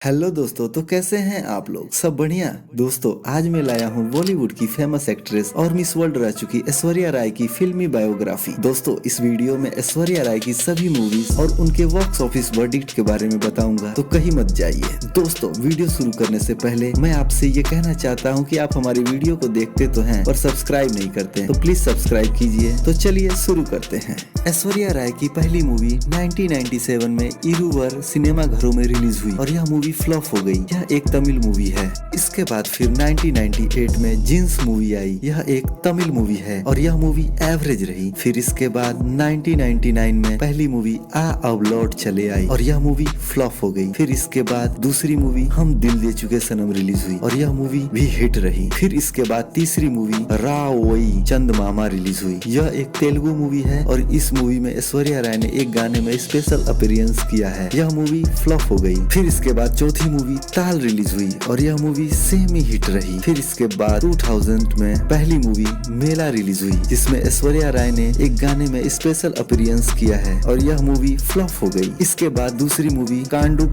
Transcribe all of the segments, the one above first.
Hello दोस्तों, तो कैसे हैं आप लोग? सब बढ़िया। दोस्तों, आज मैं लाया हूं बॉलीवुड की फेमस एक्ट्रेस और मिस वर्ल्ड रह चुकी ऐश्वर्या राय की फिल्मी बायोग्राफी। दोस्तों, इस वीडियो में ऐश्वर्या राय की सभी मूवीज और उनके बॉक्स ऑफिस वर्डिक्ट के बारे में बताऊंगा, तो कहीं मत जाइए। दोस्तों, वीडियो शुरू करने से पहले मैं आपसे ये कहना चाहता हूँ कि आप हमारी वीडियो को देखते तो हैं पर सब्सक्राइब नहीं करते, तो प्लीज सब्सक्राइब कीजिए। तो चलिए शुरू करते हैं। ऐश्वर्या राय की पहली मूवी 1997 में इरुवर सिनेमा घरों में रिलीज हुई और यह मूवी फ्लॉप हो गई। यह एक तमिल मूवी है। इसके बाद फिर 1998 में जींस मूवी आई। यह एक तमिल मूवी है और यह मूवी एवरेज रही। फिर इसके बाद 1999 में पहली मूवी आ अब लौट चले आई और यह मूवी फ्लॉप हो गई। फिर इसके बाद दूसरी मूवी हम दिल दे चुके सनम रिलीज हुई और यह मूवी भी हिट रही। फिर इसके बाद तीसरी मूवी रावोई चंद मामा रिलीज हुई। यह एक तेलुगु मूवी है और इस मूवी में ऐश्वर्या राय ने एक गाने में स्पेशल अपीयरेंस किया है। यह मूवी फ्लॉप हो गई। फिर इसके बाद चौथी मूवी ताल रिलीज हुई और यह मूवी सेमी हिट रही। फिर इसके बाद 2000 में पहली मूवी मेला रिलीज हुई, जिसमें ऐश्वर्या राय ने एक गाने में स्पेशल अपीयरेंस किया है और यह मूवी फ्लॉप हो गई। इसके बाद दूसरी मूवी कांडू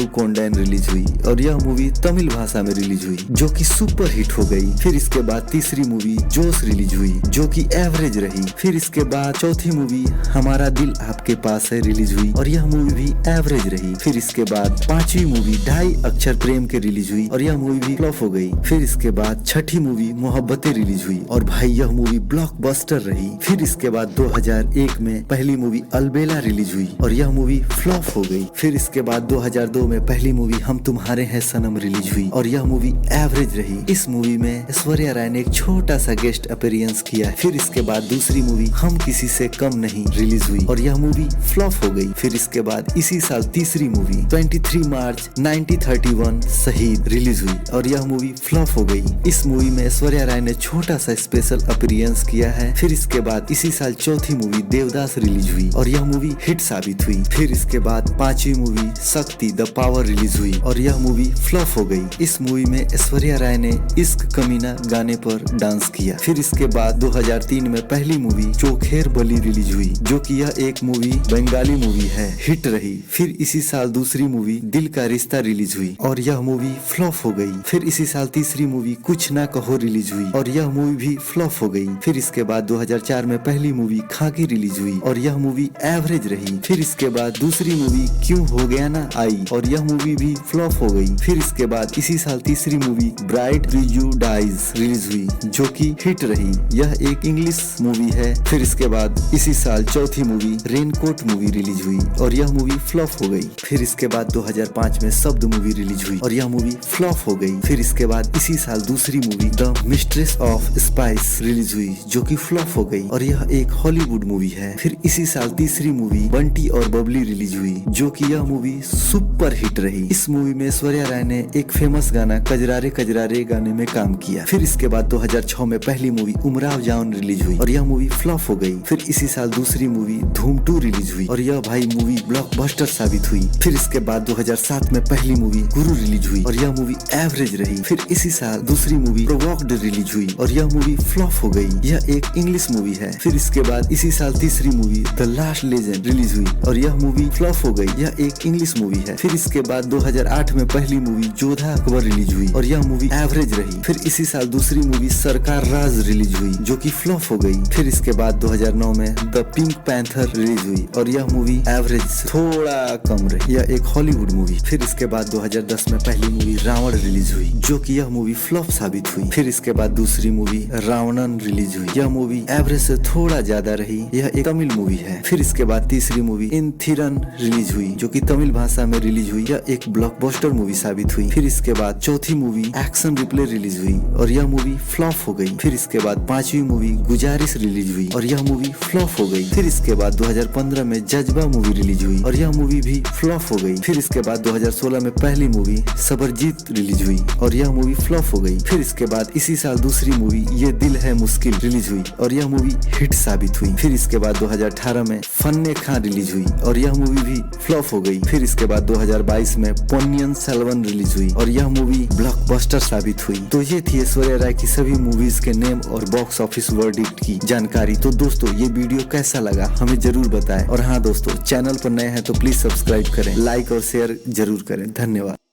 कोंडैन रिलीज हुई और यह मूवी तमिल भाषा में रिलीज हुई, जो कि सुपर हिट हो गई। फिर इसके बाद तीसरी मूवी जोश रिलीज हुई, जो कि एवरेज रही। फिर इसके बाद चौथी मूवी हमारा दिल आपके पास है रिलीज हुई और यह मूवी भी एवरेज रही। फिर इसके बाद पांचवी मूवी ढाई अक्षर प्रेम के रिलीज हुई और यह मूवी भी फ्लॉप हो गई। फिर इसके बाद छठी मूवी मोहब्बतें रिलीज हुई और भाई यह मूवी ब्लॉकबस्टर रही। फिर इसके बाद 2001 में पहली मूवी अलबेला रिलीज हुई और यह मूवी फ्लॉप हो गई। फिर इसके बाद 2002 में पहली मूवी हम तुम्हारे हैं सनम रिलीज हुई और यह मूवी एवरेज रही। इस मूवी में ऐश्वर्या राय ने एक छोटा सा गेस्ट अपीयरेंस किया। फिर इसके बाद दूसरी मूवी हम किसी से कम नहीं रिलीज हुई और यह मूवी फ्लॉप हो गई। फिर इसके बाद इसी साल तीसरी मूवी 23 मार्च 1931 शहीद रिलीज हुई और यह मूवी फ्लॉप हो गई। इस मूवी में ऐश्वर्या राय ने छोटा सा स्पेशल अपीयरेंस किया है। फिर इसके बाद इसी साल चौथी मूवी देवदास रिलीज हुई और यह मूवी हिट साबित हुई। फिर इसके बाद पांचवी मूवी शक्ति द पावर रिलीज हुई और यह मूवी फ्लॉप हो गई। इस मूवी में ऐश्वर्या राय ने इश्क कमीना गाने पर डांस किया। फिर इसके बाद 2003 में पहली मूवी चोखेर बली रिलीज हुई, जो कि यह एक मूवी बंगाली मूवी है, हिट रही। फिर इसी साल दूसरी मूवी दिल का रिश्ता रिलीज हुई और यह मूवी फ्लॉप हो गई। फिर इसी साल तीसरी मूवी कुछ ना कहो रिलीज हुई और यह मूवी भी फ्लॉप हो गई। फिर इसके बाद 2004 में पहली मूवी खाकी रिलीज हुई और यह मूवी एवरेज रही। फिर इसके बाद दूसरी मूवी क्यों हो गया ना आई और यह मूवी भी फ्लॉप हो गई। फिर इसके बाद इसी साल तीसरी मूवी ब्राइट प्रेजुडाइज रिलीज हुई, जो कि हिट रही। यह एक इंग्लिश मूवी है। फिर इसके बाद इसी साल चौथी मूवी रेनकोट मूवी रिलीज हुई और यह मूवी फ्लॉप हो गई। फिर इसके बाद 2005 में शब्द मूवी रिलीज हुई और यह मूवी फ्लॉप हो गई। फिर इसके बाद इसी साल दूसरी movie the mistress of spice release हुई, जो कि फ्लॉप हो गई और यह एक हॉलीवुड मूवी है। फिर इसी साल तीसरी मूवी बंटी और बबली रिलीज हुई, जो कि यह मूवी सुपर हिट रही। इस मूवी में ऐश्वर्या राय ने एक फेमस गाना कजरारे कजरारे गाने में काम किया। फिर इसके बाद 2006 में पहली मूवी उमराव जान रिलीज हुई और यह मूवी फ्लॉप हो गई। फिर इसी साल दूसरी मूवी धूम 2 रिलीज हुई और यह भाई मूवी ब्लॉकबस्टर साबित हुई। फिर इसके बाद 2007 में पहली मूवी गुरु रिलीज हुई और यह मूवी एवरेज रही। फिर इसी साल दूसरी मूवी प्रोवोक्ड रिलीज हुई और यह मूवी फ्लॉप हो गई। यह एक इंग्लिश मूवी है। फिर इसके बाद इसी साल तीसरी movie the last legend release हुई और यह मूवी फ्लॉप हो गई। यह एक इंग्लिश मूवी है। फिर इसके बाद 2008 में पहली मूवी जोधा अकबर रिलीज हुई और यह मूवी एवरेज रही। फिर इसी साल दूसरी मूवी सरकार राज रिलीज हुई, जो कि फ्लॉप हो गई। फिर इसके बाद 2009 में द पिंक पैंथर रिलीज हुई और यह मूवी एवरेज थोड़ा कम रही। यह एक हॉलीवुड मूवी। फिर इसके बाद 2010 में पहली मूवी रावण रिलीज हुई, जो कि यह मूवी फ्लॉप साबित हुई। फिर इसके बाद दूसरी मूवी रावणन रिलीज हुई। यह मूवी एवरेज से थोड़ा ज्यादा रही। यह एक तमिल मूवी है। फिर इसके बाद तीसरी मूवी इंथिरन रिलीज हुई, जो कि तमिल भाषा में रिलीज हुई। यह एक ब्लॉकबस्टर मूवी साबित हुई। फिर इसके बाद चौथी मूवी एक्शन रिप्ले रिलीज हुई और यह मूवी फ्लॉप हो गई। फिर इसके बाद पांचवी मूवी गुजारिश रिलीज हुई और यह मूवी फ्लॉप हो गई। फिर इसके बाद 2015 में जज्बा मूवी रिलीज हुई और यह मूवी भी फ्लॉप हो गई। फिर इसके बाद 2016 में पहली मूवी सबरजीत रिलीज हुई और यह मूवी फ्लॉप हो गई। फिर इसके बाद इसी साल दूसरी मूवी ये दिल है मुश्किल रिलीज हुई और यह मूवी हिट साबित हुई। फिर इसके बाद 2018 में फन्ने खां रिलीज हुई और यह मूवी भी फ्लॉप हो गई। फिर इसके बाद 2022 में पोन्नियन सेल्वन रिलीज हुई और यह मूवी ब्लॉकबस्टर साबित हुई। तो ये थी ऐश्वर्या राय की सभी मूवीज के नेम और बॉक्स ऑफिस वर्डिक्ट की जानकारी। तो दोस्तों, ये वीडियो कैसा लगा हमें जरूर बताएं और हाँ दोस्तों, चैनल पर नए हैं तो प्लीज सब्सक्राइब करें, लाइक और शेयर जरूर करें। धन्यवाद।